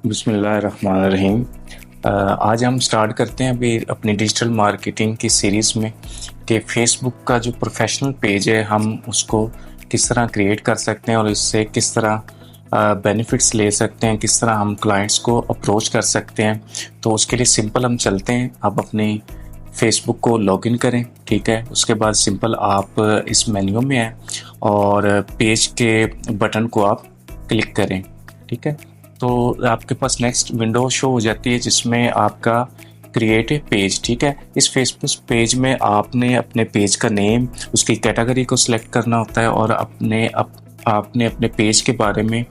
बिस्मिल्लाहिर्रहमानिर्रहीम। आज हम स्टार्ट करते हैं अभी अपनी डिजिटल मार्केटिंग की सीरीज़ में कि फेसबुक का जो प्रोफेशनल पेज है हम उसको किस तरह क्रिएट कर सकते हैं और इससे किस तरह बेनिफिट्स ले सकते हैं, किस तरह हम क्लाइंट्स को अप्रोच कर सकते हैं। तो उसके लिए सिंपल हम चलते हैं, आप अपनी फेसबुक को लॉगिन करें, ठीक है। उसके बाद सिंपल आप इस मेन्यू में हैं और पेज के बटन को आप क्लिक करें, ठीक है। तो आपके पास नेक्स्ट विंडो शो हो जाती है जिसमें आपका क्रिएट ए पेज, ठीक है। इस फेसबुक पेज में आपने अपने पेज का नेम, उसकी कैटेगरी को सिलेक्ट करना होता है और आपने अपने पेज के बारे में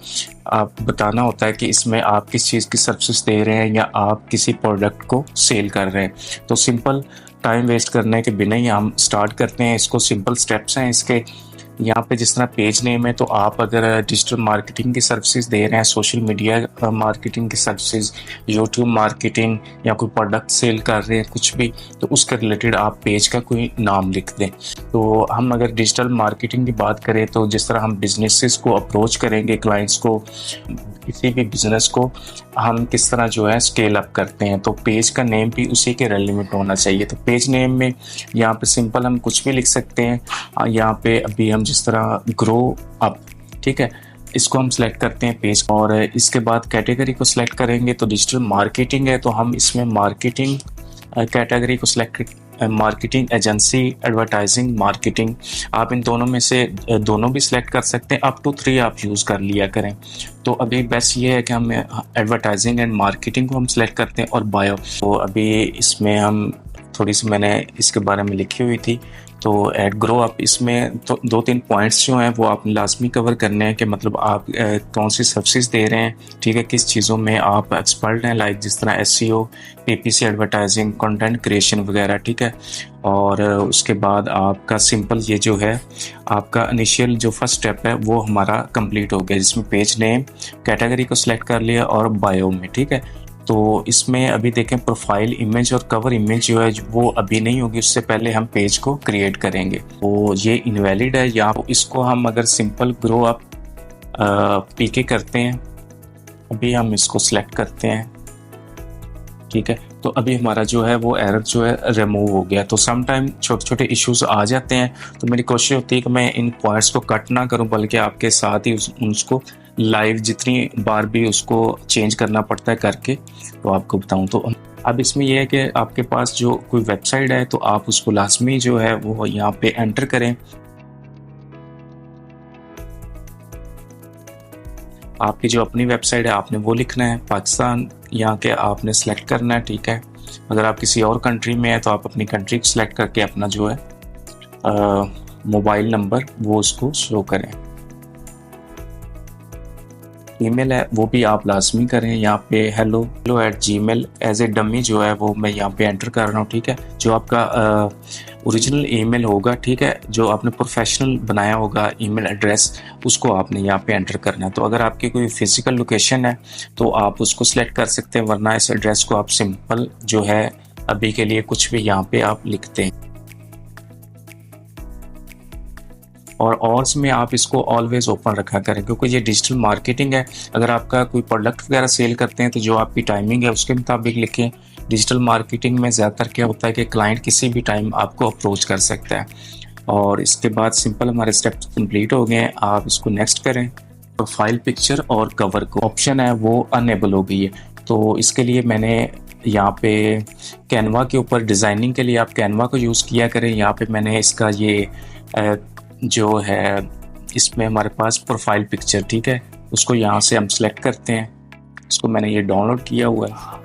आप बताना होता है कि इसमें आप किस चीज़ की सर्विस दे रहे हैं या आप किसी प्रोडक्ट को सेल कर रहे हैं। तो सिंपल टाइम वेस्ट करने के बिना ही हम स्टार्ट करते हैं इसको। सिंपल स्टेप्स हैं इसके। यहाँ पे जिस तरह पेज नेम है, तो आप अगर डिजिटल मार्केटिंग की सर्विसेज दे रहे हैं, सोशल मीडिया मार्केटिंग की सर्विसेज, यूट्यूब मार्केटिंग या कोई प्रोडक्ट सेल कर रहे हैं कुछ भी, तो उसके रिलेटेड आप पेज का कोई नाम लिख दें। तो हम अगर डिजिटल मार्केटिंग की बात करें तो जिस तरह हम बिजनेसेस को अप्रोच करेंगे, क्लाइंट्स को, किसी भी बिजनेस को हम किस तरह जो है स्केल अप करते हैं, तो पेज का नेम भी उसी के रेलिवेंट होना चाहिए। तो पेज नेम में यहाँ पे सिंपल हम कुछ भी लिख सकते हैं। यहाँ पे अभी हम जिस तरह ग्रो अप, ठीक है, इसको हम सेलेक्ट करते हैं पेज, और इसके बाद कैटेगरी को सिलेक्ट करेंगे। तो डिजिटल मार्केटिंग है तो हम इसमें मार्केटिंग कैटेगरी को select, marketing agency, advertising, marketing, आप इन दोनों में से दोनों भी सिलेक्ट कर सकते हैं। अप टू 3 आप यूज़ कर लिया करें। तो अभी बेस्ट ये है कि हम एडवर्टाइजिंग एंड मार्केटिंग को हम सिलेक्ट करते हैं और बायो। तो अभी इसमें हम थोड़ी सी मैंने इसके बारे में लिखी हुई थी। तो एड ग्रो अप, इसमें तो 2-3 पॉइंट्स जो हैं वो आपने लाजमी कवर करने हैं कि मतलब आप कौन सी सर्विसेज दे रहे हैं, ठीक है, किस चीज़ों में आप एक्सपर्ट हैं, लाइक जिस तरह SEO, PPC advertising, content creation वगैरह, ठीक है। और उसके बाद आपका सिंपल ये जो है आपका इनिशियल जो फर्स्ट स्टेप है वो हमारा कंप्लीट हो गया, जिसमें पेज नेम, कैटेगरी को सिलेक्ट कर लिया और बायो में, ठीक है। तो इसमें अभी देखें प्रोफाइल इमेज और कवर इमेज जो है वो अभी नहीं होगी, उससे पहले हम पेज को क्रिएट करेंगे। तो ये इनवैलिड है, या इसको हम अगर सिंपल ग्रो अप पीके करते हैं, अभी हम इसको सिलेक्ट करते हैं, ठीक है। तो अभी हमारा जो है वो एरर जो है रिमूव हो गया। तो सम टाइम छोटे छोटे इश्यूज आ जाते हैं, तो मेरी कोशिश होती है कि मैं इन पॉइंट्स को कट ना करूं, बल्कि आपके साथ ही उसको लाइव जितनी बार भी उसको चेंज करना पड़ता है करके तो आपको बताऊं। तो अब इसमें यह है कि आपके पास जो कोई वेबसाइट है तो आप उसको लाजमी जो है वो यहाँ पे एंटर करें। आपकी जो अपनी वेबसाइट है आपने वो लिखना है, पाकिस्तान यहाँ के आपने सेलेक्ट करना है, ठीक है। अगर आप किसी और कंट्री में है तो आप अपनी कंट्री को सिलेक्ट करके अपना जो है मोबाइल नंबर वो उसको शो करें। ईमेल है वो भी आप लाजमी करें, यहाँ पे hello@gmail एज ए डमी जो है वो मैं यहाँ पे एंटर कर रहा हूँ, ठीक है। जो आपका ओरिजिनल ईमेल होगा, ठीक है, जो आपने प्रोफेशनल बनाया होगा ईमेल एड्रेस, उसको आपने यहाँ पे एंटर करना है। तो अगर आपकी कोई फिजिकल लोकेशन है तो आप उसको सिलेक्ट कर सकते हैं, वरना इस एड्रेस को आप सिंपल जो है अभी के लिए कुछ भी यहाँ पे आप लिखते हैं। और में आप इसको ऑलवेज ओपन रखा करें, क्योंकि ये डिजिटल मार्केटिंग है। अगर आपका कोई प्रोडक्ट वगैरह सेल करते हैं तो जो आपकी टाइमिंग है उसके मुताबिक लिखें। डिजिटल मार्केटिंग में ज़्यादातर क्या होता है कि क्लाइंट किसी भी टाइम आपको अप्रोच कर सकता है। और इसके बाद सिंपल हमारे स्टेप्स कंप्लीट हो गए हैं, आप इसको नेक्स्ट करें। प्रोफाइल पिक्चर और कवर को ऑप्शन है वो अनेबल हो गई है। तो इसके लिए मैंने यहाँ पे कैनवा के ऊपर डिज़ाइनिंग के लिए आप कैनवा को यूज़ किया करें। यहाँ पे मैंने इसका ये जो है इसमें हमारे पास प्रोफाइल पिक्चर, ठीक है, उसको यहाँ से हम सेलेक्ट करते हैं। इसको मैंने ये डाउनलोड किया हुआ है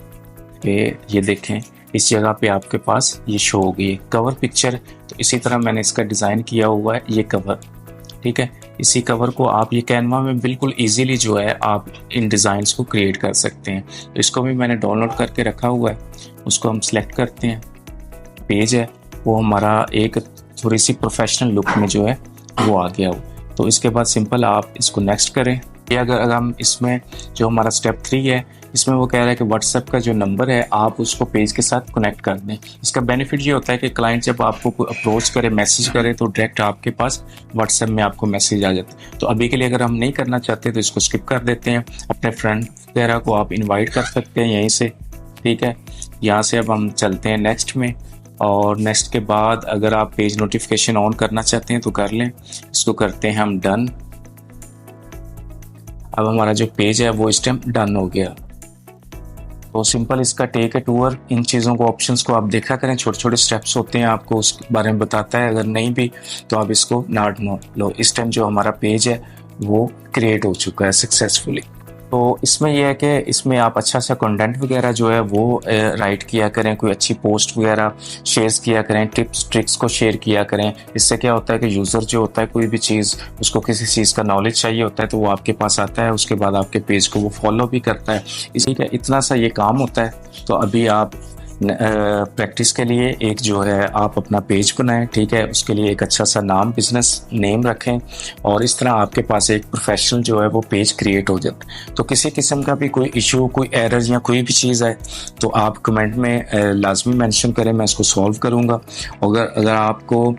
कि ये देखें इस जगह पे आपके पास ये शो हो गई कवर पिक्चर। तो इसी तरह मैंने इसका डिज़ाइन किया हुआ है ये कवर, ठीक है। इसी कवर को आप ये कैनवा में बिल्कुल इजीली जो है आप इन डिज़ाइंस को क्रिएट कर सकते हैं। तो इसको भी मैंने डाउनलोड करके रखा हुआ है, उसको हम सेलेक्ट करते हैं। पेज है वो हमारा एक थोड़ी सी प्रोफेशनल लुक में जो है वो आ गया हो। तो इसके बाद सिंपल आप इसको नेक्स्ट करें। ये अगर हम इसमें जो हमारा स्टेप 3 है, इसमें वो कह रहा है कि व्हाट्सएप का जो नंबर है आप उसको पेज के साथ कनेक्ट कर दें। इसका बेनिफिट ये होता है कि क्लाइंट जब आपको कोई अप्रोच करे, मैसेज करे, तो डायरेक्ट आपके पास व्हाट्सएप में आपको मैसेज आ जाता है। तो अभी के लिए अगर हम नहीं करना चाहते तो इसको स्किप कर देते हैं। अपने फ्रेंड वगैरह को आप इन्वाइट कर सकते हैं यहीं से, ठीक है। यहाँ से अब हम चलते हैं नेक्स्ट में, और नेक्स्ट के बाद अगर आप पेज नोटिफिकेशन ऑन करना चाहते हैं तो कर लें। इसको करते हैं हम डन। अब हमारा जो पेज है वो इस टाइम डन हो गया। तो सिंपल इसका टेक ए टूर, इन चीज़ों को, ऑप्शंस को आप देखा करें, छोटे छोटे स्टेप्स होते हैं, आपको उस बारे में बताता है। अगर नहीं भी तो आप इसको नाट लो। इस टाइम जो हमारा पेज है वो क्रिएट हो चुका है सक्सेसफुली। तो इसमें यह है कि इसमें आप अच्छा सा कंटेंट वगैरह जो है वो राइट किया करें, कोई अच्छी पोस्ट वगैरह शेयर किया करें, टिप्स ट्रिक्स को शेयर किया करें। इससे क्या होता है कि यूज़र जो होता है, कोई भी चीज़ उसको किसी चीज़ का नॉलेज चाहिए होता है तो वो आपके पास आता है, उसके बाद आपके पेज को वो फॉलो भी करता है। इसी का इतना सा ये काम होता है। तो अभी आप प्रैक्टिस के लिए एक जो है आप अपना पेज बनाएं, ठीक है। उसके लिए एक अच्छा सा नाम, बिजनेस नेम रखें, और इस तरह आपके पास एक प्रोफेशनल जो है वो पेज क्रिएट हो जाता है। तो किसी किस्म का भी कोई इशू, कोई एरर या कोई भी चीज़ है तो आप कमेंट में लाजमी मेंशन करें, मैं इसको सॉल्व करूँगा। अगर आपको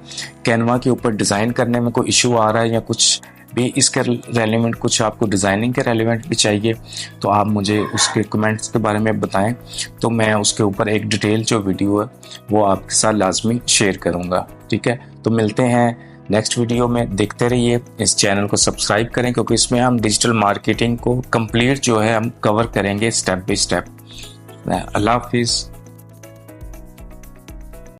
कैनवा के ऊपर डिज़ाइन करने में कोई इशू आ रहा है या कुछ भी इसके रेलिवेंट, कुछ आपको डिज़ाइनिंग के रेलिवेंट भी चाहिए, तो आप मुझे उसके कमेंट्स के बारे में बताएं, तो मैं उसके ऊपर एक डिटेल जो वीडियो है वो आपके साथ लाजमी शेयर करूंगा, ठीक है। तो मिलते हैं नेक्स्ट वीडियो में। देखते रहिए, इस चैनल को सब्सक्राइब करें, क्योंकि इसमें हम डिजिटल मार्केटिंग को कंप्लीट जो है हम कवर करेंगे स्टेप बाय स्टेप। अल्लाह हाफिज़।